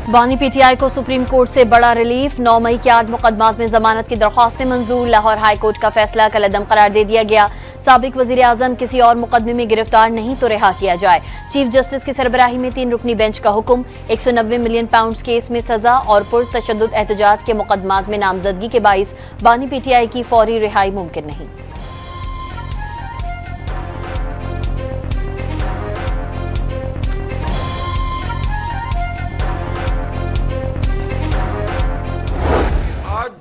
बानी पीटीआई को supreme court से बड़ा रिलीफ। 9 मई के 8 मुकदमात में जमानत की दरख्वास्तें मंजूर। लाहौर हाई कोर्ट का फैसला कलअदम करार दे दिया गया। साबिक वजीर आजम किसी और मुकदमे में गिरफ्तार नहीं तो रिहा किया जाए। चीफ जस्टिस की सरबराही में 3 रुकनी बेंच का हुक्म। 190 मिलियन पाउंड केस में सजा और पुरतशद्दुद एहतजाज के मुकदमात में नामजदगी के बाइस बानी पीटीआई की फौरी रिहाई मुमकिन नहीं।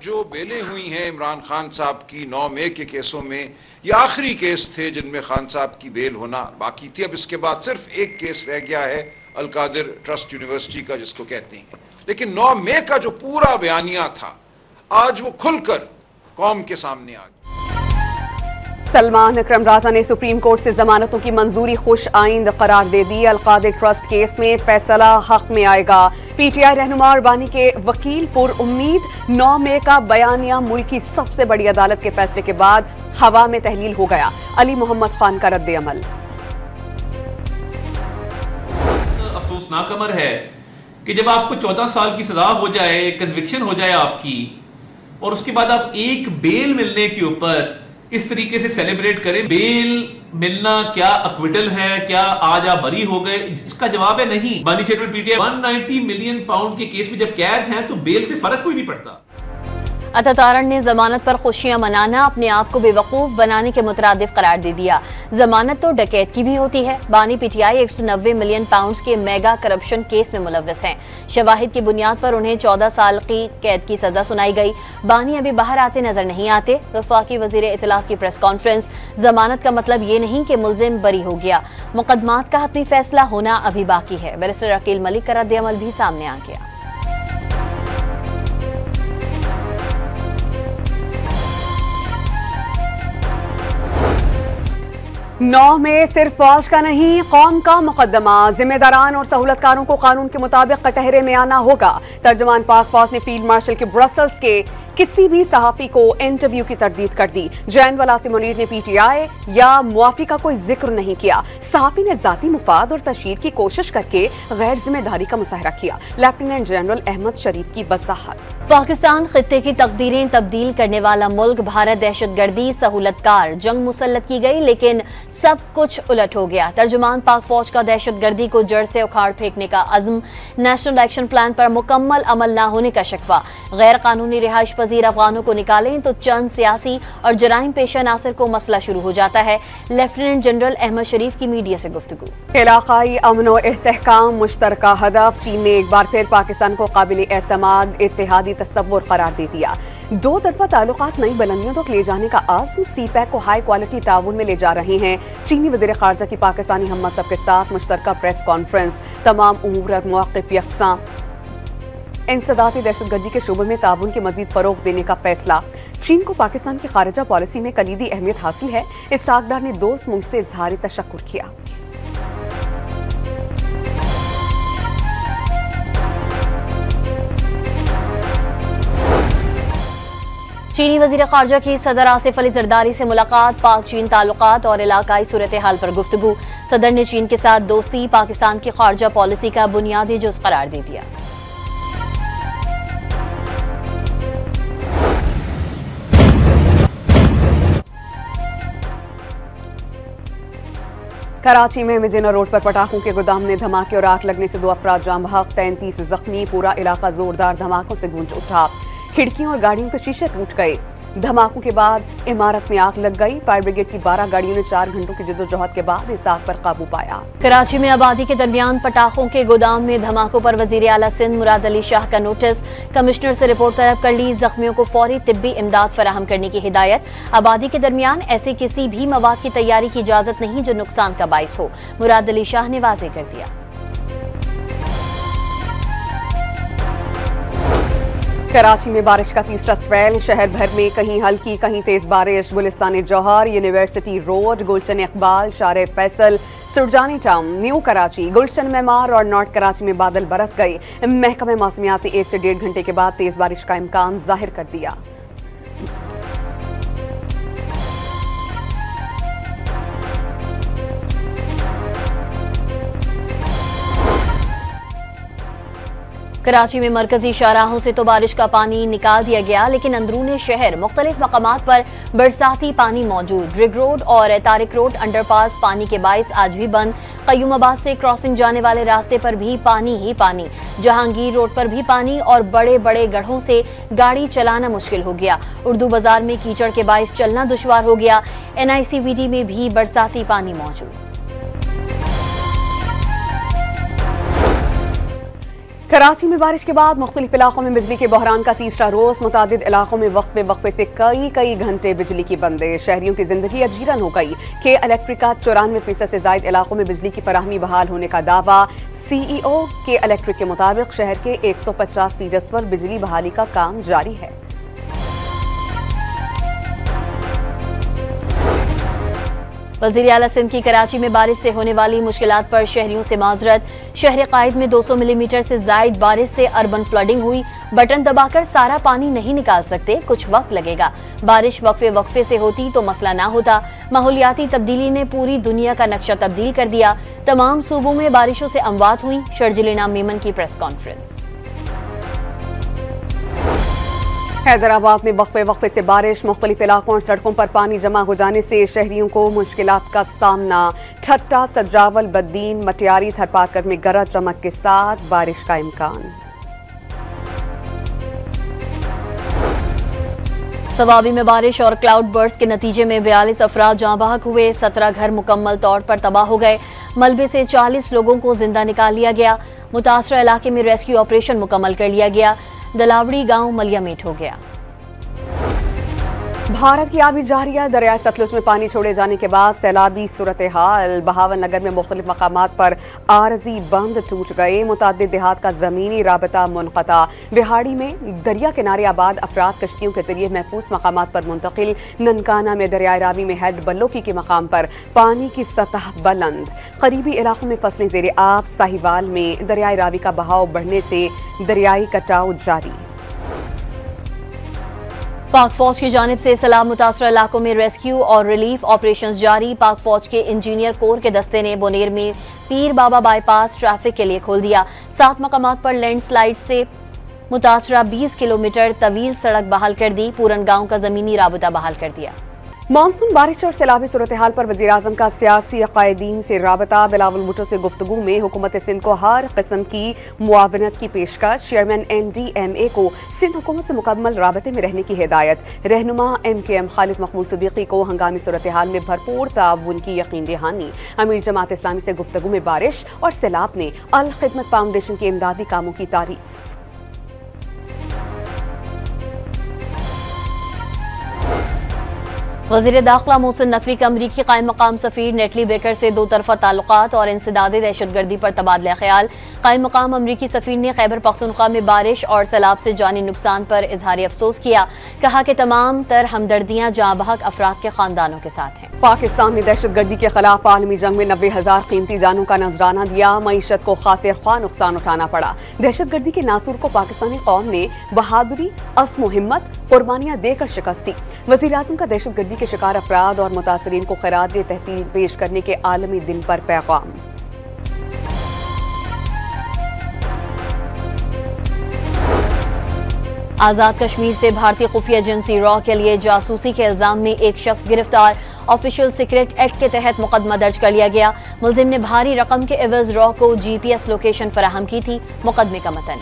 जो बेलें हुई हैं इमरान खान साहब की 9 मई के केसों में, ये आखिरी केस थे जिनमें खान साहब की बेल होना बाकी थी। अब इसके बाद सिर्फ एक केस रह गया है अलकादिर ट्रस्ट यूनिवर्सिटी का, जिसको कहते हैं। लेकिन 9 मई का जो पूरा बयानिया था, आज वो खुलकर कौम के सामने आ गया। सलमान अकरम राजा ने सुप्रीम कोर्ट से जमानतों की मंजूरी खुश आइंद करार दे दी। अलकादिर ट्रस्ट केस में फैसला हक में आएगा। पीटीआई रहनुमा और बानी के वकील पुर उम्मीद। 9 मई का बयानिया मुल्क की सबसे बड़ी अदालत के फैसले के बाद हवा में तहलील हो गया। अली मोहम्मद खान का रद्द अमल। अफसोसनाक अमर है कि जब आपको 14 साल की सजा हो जाए, कन्विक्शन हो जाए आपकी, और उसके बाद आप एक बेल मिलने के ऊपर इस तरीके से सेलिब्रेट करें। बेल मिलना क्या अक्विटल है, क्या आज आप बरी हो गए? इसका जवाब है नहीं। बानी चेयरमैन पीटीआई 190 मिलियन पाउंड के केस में जब कैद हैं तो बेल से फर्क कोई नहीं पड़ता। अतातारन ने जमानत पर खुशियां मनाना अपने आप को बेवकूफ बनाने के मुतरादिफ करार दे दिया। जमानत तो डकैत की भी होती है। बानी पीटीआई 190 मिलियन पाउंड के मेगा करप्शन केस में मुलव्वस हैं। शवाहिद की बुनियाद पर उन्हें 14 साल की कैद की सजा सुनाई गई। बानी अभी बाहर आते नजर नहीं आते। वफाकी वजीर इत्तलाफ की प्रेस कॉन्फ्रेंस। जमानत का मतलब ये नहीं कि मुलजिम बरी हो गया, मुकदमात का हतमी फैसला होना अभी बाकी है। बैरिस्टर अकील मलिक का रद्द अमल भी सामने आ गया। 9 में सिर्फ फौज का नहीं, कौम का मुकदमा। जिम्मेदारान और सहूलतकारों को कानून के मुताबिक कटहरे में आना होगा। तर्जुमान पाक फौज ने फील्ड मार्शल के ब्रसल्स के किसी भी सहाफी को इंटरव्यू की तरदीद कर दी। जनरल आसिम मुनीर ने पीटीआई या मुआफी का कोई जिक्र नहीं किया। सहाफी ने जाती मुफाद और तशहीर की कोशिश करके गैर जिम्मेदारी का मुजाहरा किया। लेफ्टिनेंट जनरल अहमद शरीफ की वजाहत। पाकिस्तान खित्ते की तकदीरें तब्दील करने वाला मुल्क। भारत दहशतगर्दी, सहूलतकार, जंग मुसल्लत की गई, लेकिन सब कुछ उलट हो गया। तर्जुमान पाक फौज का दहशतगर्दी को जड़ से उखाड़ फेंकने का अज़्म। नेशनल एक्शन प्लान पर मुकम्मल अमल न होने का शिकवा। गैर कानूनी रिहाइश पजीर अफगानों को निकालें तो चंद सियासी और जराइम पेशा नासिर को मसला शुरू हो जाता है। लेफ्टिनेंट जनरल अहमद शरीफ की मीडिया से गुफ्तगू। इलाकाई अमन व इस्तेहकाम मुश्तरका हदफ। चीन ने एक बार फिर पाकिस्तान को काबिल एतमाद इत्तेहादी तस्वुर करार दे दिया। दो तरफा ताल्लुकात नई बुलंदियों तक ले जाने का आज़म। सीपैक को हाई क्वालिटी ताउन में ले जा रहे हैं। चीनी वज़ीर ख़ारजा की पाकिस्तानी हम सब के साथ मुश्तरका प्रेस कॉन्फ्रेंस। तमाम उमूर मौक़िफ़ यकसां। इंसदाती दहशतगर्दी के शोबे में ताउन के मजीद फरोग देने का फैसला। चीन को पाकिस्तान की खारिजा पॉलिसी में कलीदी अहमियत हासिल है। इस साकदार ने दोस्त मुल्क से इजहार तशक्कुर किया। चीनी वजीर खारजा की सदर आसिफ अली जरदारी से मुलाकात। पाक चीन ताल्लुकात और इलाकाई सूरत हाल पर गुफ्तगू। सदर ने चीन के साथ दोस्ती, पाकिस्तान की खारजा पॉलिसी का बुनियादी जुज़ करार दे दिया। कराची में मिजिना रोड पर पटाखों के गोदाम में धमाके और आग लगने से 2 अफराद जाम बहक, 33 जख्मी। पूरा इलाका जोरदार धमाकों से गूंज उठा। खिड़कियों और गाड़ियों के शीशे टूट गए। धमाकों के बाद इमारत में आग लग गई। फायर ब्रिगेड की 12 गाड़ियों ने 4 घंटों की जद्दोजहद के बाद इस आग पर काबू पाया। कराची में आबादी के दरमियान पटाखों के गोदाम में धमाकों पर वजीर आला सिंध मुराद अली शाह का नोटिस। कमिश्नर से रिपोर्ट तलब कर ली। जख्मियों को फौरी तिब्बी इमदाद फराहम करने की हिदायत। आबादी के दरमियान ऐसे किसी भी मवाद की तैयारी की इजाजत नहीं जो नुकसान का बाइस हो, मुराद अली शाह ने वाज़ेह कर दिया। कराची में बारिश का तीसरा स्पेल। शहर भर में कहीं हल्की कहीं तेज बारिश। गुलिस्तान जौहर, यूनिवर्सिटी रोड, गुलशन इकबाल, शारे फैसल, सुरजानी टाउन, न्यू कराची, गुलशन मेमार और नॉर्थ कराची में बादल बरस गए। महकमे मौसमियात ने 1 से 1.5 घंटे के बाद तेज बारिश का इम्कान जाहिर कर दिया। कराची में मरकजी शाहराहों से तो बारिश का पानी निकाल दिया गया, लेकिन अंदरूनी शहर मुख्तलिफ मकामात पर बरसाती पानी मौजूद। रिग रोड और तारिक रोड अंडरपास पानी के बाइस आज भी बंद। कयूमाबाद से क्रॉसिंग जाने वाले रास्ते पर भी पानी ही पानी। जहांगीर रोड पर भी पानी और बड़े बड़े गढ़ों से गाड़ी चलाना मुश्किल हो गया। उर्दू बाजार में कीचड़ के बाइस चलना दुश्वार हो गया। NICVD में भी बरसाती पानी मौजूद। कराची में बारिश के बाद मुख्तलिफ इलाकों में बिजली के बहरान का तीसरा रोज। मुतादिद इलाकों में वक्फे से कई घंटे बिजली की बंदिश। शहरियों की जिंदगी अजीरन हो गई। के इलेक्ट्रिक का 94% से ज्यादा इलाकों में बिजली की फराहमी बहाल होने का दावा। CEO के इलेक्ट्रिक के मुताबिक शहर के 150 फीडर्स पर बिजली बहाली का काम जारी है। वज़ीर आला सिंध की कराची में बारिश से होने वाली मुश्किलात पर शहरियों से माजरत। शहर कायद में 200 मिलीमीटर से जायद बारिश से अर्बन फ्लडिंग हुई। बटन दबाकर सारा पानी नहीं निकाल सकते, कुछ वक्त लगेगा। बारिश वक्फे से होती तो मसला ना होता। माहौलियाती तब्दीली ने पूरी दुनिया का नक्शा तब्दील कर दिया। तमाम सूबों में बारिशों से अमवात हुई। शर्जिल इनाम मेमन की प्रेस कॉन्फ्रेंस। हैदराबाद में वक्फे से बारिश। मुख्तलिफ इलाकों और सड़कों पर पानी जमा हो जाने से शहरियों को मुश्किलात का सामना। ठट्टा, सजावल, बद्दीन, मटियारी, थरपारकर में गरज चमक के साथ बारिश का इम्कान। सवाबी में बारिश और क्लाउड बर्स्ट के नतीजे में 42 अफराद जाँ बहक हुए। 17 घर मुकम्मल तौर पर तबाह हो गए। मलबे से 40 लोगों को जिंदा निकाल लिया गया। मुतासरा इलाके में रेस्क्यू ऑपरेशन मुकम्मल कर लिया गया। दलावड़ी गांव मलियामीट हो गया। भारत की आबी जारिया। दरिया सतलुज में पानी छोड़े जाने के बाद सैलाबी सूरत हाल। बहावन नगर में मुख्तलिफ मकामात पर आरजी बंद टूट गए। मुतादिद देहात का जमीनी राबता मुनक़ता। बिहाड़ी में दरिया किनारे आबाद अफराद कश्तियों के जरिए महफूज मकामात पर मुंतकिल। ननकाना में दरियाई रावी में हेड बल्लोकी के मकाम पर पानी की सतह बुलंद। करीबी इलाकों में फसलें ज़ेरे आब। साहिवाल में दरियाई रावी का बहाव बढ़ने से दरियाई कटाव जारी। पाक फौज की जानिब से सलाम मुतासरा इलाकों में रेस्क्यू और रिलीफ ऑपरेशंस जारी। पाक फौज के इंजीनियर कोर के दस्ते ने बोनेर में पीर बाबा बाईपास ट्रैफिक के लिए खोल दिया। 7 मकामात पर लैंडस्लाइड से मुतासरा 20 किलोमीटर तवील सड़क बहाल कर दी। पूरन गांव का जमीनी राबता बहाल कर दिया। मानसून बारिश और सैलाबी सूरत हाल पर वज़ीर आज़म का सियासी कायदीन से राबता। बिलावल भुट्टो से गुफ्तगू में हुकूमत सिंध को हर किस्म की मुआवनत की पेशकश। चेयरमैन NDMA को सिंध हुकूमत से मुकम्मल राबते में रहने की हिदायत। रहनुमा MKM खालिद मकबूल सिद्दीकी को हंगामी सूरत हाल में भरपूर ताउन की यकीन दहानी। अमीर जमात इस्लामी से गुफ्तगू में बारिश और सैलाब ने अल खिदमत फाउंडेशन के इमदादी कामों की तारीफ। वज़ीर दाखिला मोहसिन नकवी का अमरीकी कायम मकाम सफ़ीर नेटली बेकर से 2 तरफ़ा ताल्लुकात और इंसदाद दहशतगर्दी पर तबादला ख्याल। कायम मकाम अमरीकी सफ़ीर ने खैबर पख्तूनख्वा में बारिश और सैलाब से जानी नुकसान पर इजहार अफसोस किया। कहा कि तमाम तर हमदर्दियाँ जाँ बहक अफराद के खानदानों के साथ हैं। पाकिस्तान ने दहशतगर्दी के खिलाफ आलमी जंग में 90,000 कीमती जानों का नजराना दिया। मईशत को खातिर ख्वाह नुकसान उठाना पड़ा। दहशतगर्दी के नासूर को पाकिस्तानी कौम ने बहादुरी, अस्म हिम्मत, कुर्बानियां देकर शिकस्त दी। वज़ीर आज़म का दहशतगर्दी के शिकार अफराद और मुतासरीन को खैरात तहसील पेश करने के आलमी दिन पर पैगाम। आजाद कश्मीर से भारतीय खुफिया एजेंसी रॉ के लिए जासूसी के इल्जाम में एक शख्स गिरफ्तार। ऑफिशियल सीक्रेट एक्ट के तहत मुकदमा दर्ज कर लिया गया। मुलजिम ने भारी रकम के एवज रॉ को GPS लोकेशन फराहम की थी। मुकदमे का मतन।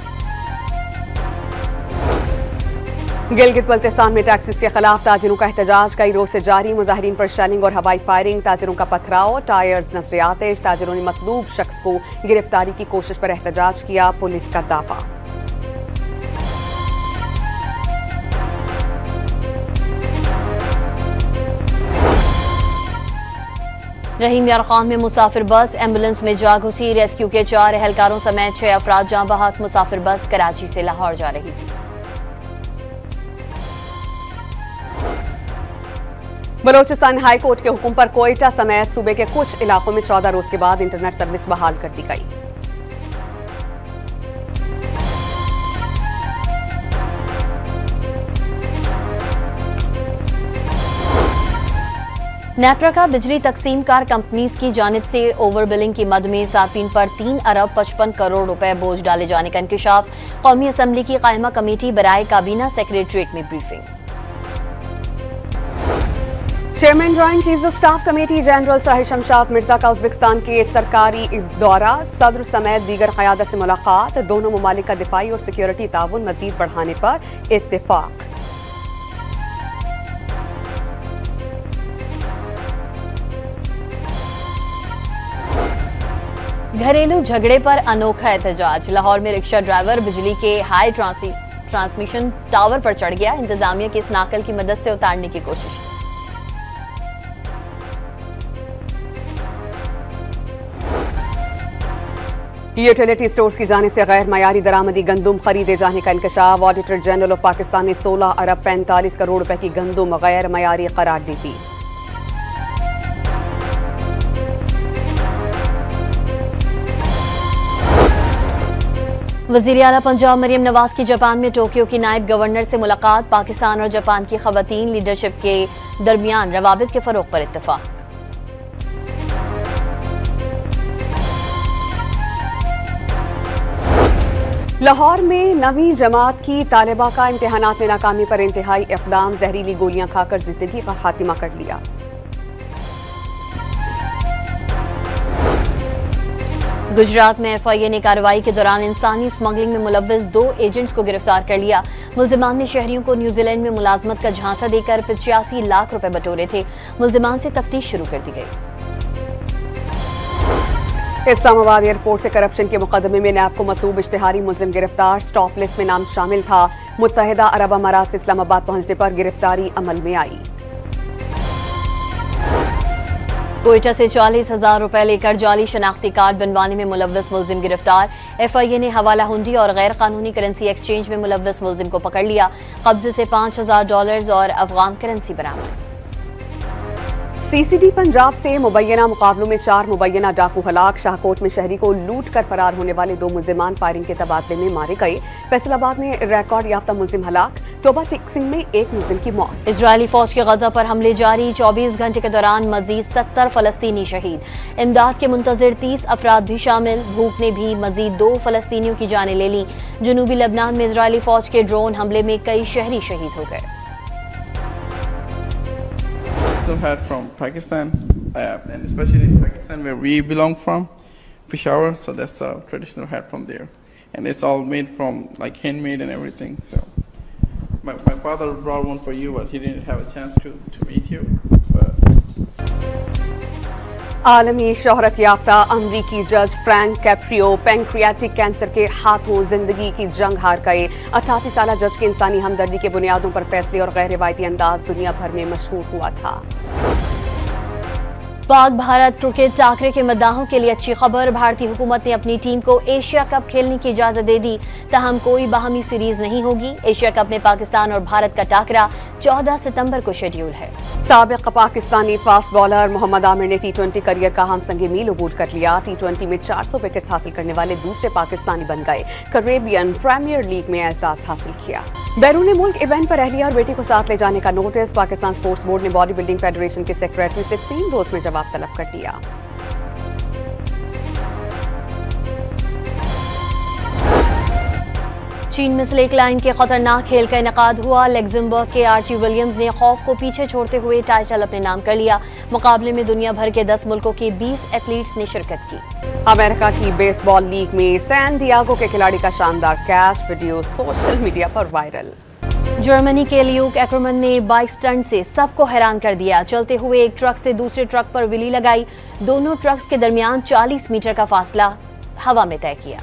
गिलगित बल्तिस्तान में टैक्सीज के खिलाफ ताजिरों का एहतजाज कई रोज से जारी। मुजाहिरीन पर शेलिंग और हवाई फायरिंग। ताजिरों का पथराव, टायर्स नजर आतिश। ताजिरों ने मतलूब शख्स को गिरफ्तारी की कोशिश पर एहतजाज किया। पुलिस का दावा। रहीम यार खान में मुसाफिर बस एम्बुलेंस में जा घुसी। रेस्क्यू के 4 एहलकारों समेत 6 अफराद जाँ बहक। मुसाफिर बस कराची से लाहौर जा रही थी। बलोचिस्तान हाई कोर्ट के हुक्म पर कोयटा समेत सूबे के कुछ इलाकों में 14 रोज के बाद इंटरनेट सर्विस बहाल कर दी गई। नेपरा का बिजली तकसीम कार कंपनीज की जानिब से ओवर बिलिंग की मद में सार्फिन पर 3 अरब 55 करोड़ रुपए बोझ डाले जाने का इंकशाफ। कौमी असम्बली की कायमा कमेटी बराए काबीना सेक्रेटरीट में briefing. Chairman joint chief of staff committee general Sahir Shamshad Mirza का उज्बेकिस्तान के सरकारी दौरा, सदर समेत दीगर क़यादत से मुलाकात। दोनों ममालिक का दिफाई और सिक्योरिटी ताउन मजीद बढ़ाने पर इत्तेफाक। घरेलू झगड़े पर अनोखा एहतजाज। लाहौर में रिक्शा ड्राइवर बिजली के हाई ट्रांसमिशन टावर पर चढ़ गया। इंतजामिया की इस नाकल की मदद से उतारने की कोशिश। यूटिलिटी स्टोर्स की जानिब से गैर मयारी दरामदी गंदुम खरीदे जाने का इंकशाफ। ऑडिटर जनरल ऑफ पाकिस्तान ने 16 अरब 45 करोड़ रुपए की गंदुम गैर मयारी करार दी थी। वज़ीर आला पंजाब मरियम नवाज की जापान में टोक्यो की नायब गवर्नर से मुलाकात। पाकिस्तान और जापान की खवातीन लीडरशिप के दरमियान रवाबित के फरोग पर इत्तेफाक। लाहौर में नवीं जमात की तालिबा का इम्तिहानात में नाकामी पर इंतहाई इक़दाम। जहरीली गोलियां खाकर जिंदगी का खात्मा कर लिया। गुजरात में FIA ने कार्रवाई के दौरान इंसानी स्मगलिंग में मुलव्वस 2 एजेंट्स को गिरफ्तार कर लिया। मुल्जिमान ने शहरियों को न्यूजीलैंड में मुलाजमत का झांसा देकर 85 लाख रुपए बटोरे थे। मुल्जिमान से तफ्तीश शुरू कर दी गई। इस्लामाबाद एयरपोर्ट से करप्शन के मुकदमे में नैब को मतलूब इश्तिहारी मुल्जिम गिरफ्तार। स्टॉप लिस्ट में नाम शामिल था। मुत्तहिदा अरब अमारात से इस्लामाबाद पहुंचने पर गिरफ्तारी अमल में आई। कोयटा से 40,000 रुपए लेकर जाली शनाख्ती कार्ड बनवाने में मुलव्वस मुल्जिम गिरफ्तार। FIA ने हवाला हुंडी और गैर कानूनी करेंसी एक्सचेंज में मुलव्वस मुल्जिम को पकड़ लिया। कब्जे से $5,000 और अफगान करेंसी बरामद। CCD पंजाब से मुबैना मुकाबलों में 4 मुबैना डाकू हलाक। शाहकोट में शहरी को लूट कर फरार होने वाले 2 मुल्जिमान फायरिंग के तबादले में मारे गए। फैसलाबाद में रिकॉर्ड याफ्ता मुल्जिम हलाक। टोबा टिक्सिंग में 1 मुल्जिम की मौत। इजरायली फौज के गजा पर हमले जारी। 24 घंटे के दौरान मजीद 70 फलस्तीनी शहीद। इमदाद के मुंतजिर 30 अफराद भी शामिल। भूख ने भी मजीद 2 फलस्तीनियों की जानें ले ली। जनूबी लेबनान में इजरायली फौज के ड्रोन हमले में कई शहरी शहीद हो गए। Hat from Pakistan, and especially Pakistan where we belong from, Peshawar. So that's a traditional hat from there, and it's all made from like handmade and everything. So my father brought one for you, but he didn't have a chance to meet you. आलमी शोहरत याफ्ता अमरीकी जज Frank Caprio pancreatic cancer के हाथों जिंदगी की जंग हार गए। 88 साला जज के इंसानी हमदर्दी के बुनियादों पर फैसले और गैर रिवायती अंदाज दुनिया भर में मशहूर हुआ था। पाक भारत क्रिकेट टाकरे के मद्दाहों के लिए अच्छी खबर। भारतीय हुकूमत ने अपनी टीम को एशिया कप खेलने की इजाजत दे दी। ताहम कोई बाहमी सीरीज नहीं होगी। एशिया कप में पाकिस्तान और भारत का टाकरा 14 सितंबर को शेड्यूल है। साबिक पाकिस्तानी फास्ट बॉलर मोहम्मद आमिर ने T20 करियर का हमसंग मील अबूर कर लिया। T20 में 400 विकेट्स हासिल करने वाले दूसरे पाकिस्तानी बन गए। कैरेबियन प्रीमियर लीग में एजाज हासिल किया। बैरून मुल्क इवेंट पर अहलिया और बेटी को साथ ले जाने का नोटिस। पाकिस्तान स्पोर्ट्स बोर्ड ने बॉडी बिल्डिंग फेडरेशन के सेक्रेटरी से 3 रोज में जवाब तलब कर दिया। चीन में स्लेक लाइन के खतरनाक खेल का इनेकाद हुआ। लग्जमबर्ग के आर्ची विलियम्स ने खौफ को पीछे छोड़ते हुए टाइटल अपने नाम कर लिया। मुकाबले में दुनिया भर के 10 मुल्कों के 20 एथलीट्स ने शिरकत की। अमेरिका की बेसबॉल लीग में सैन डियागो के खिलाड़ी का शानदार कैच, वीडियो सोशल मीडिया पर वायरल। जर्मनी के ल्यूक एक्करमैन ने बाइक स्टंट से सबको हैरान कर दिया। चलते हुए एक ट्रक से दूसरे ट्रक पर विली लगाई। दोनों ट्रक्स के दरमियान 40 मीटर का फासला हवा में तय किया।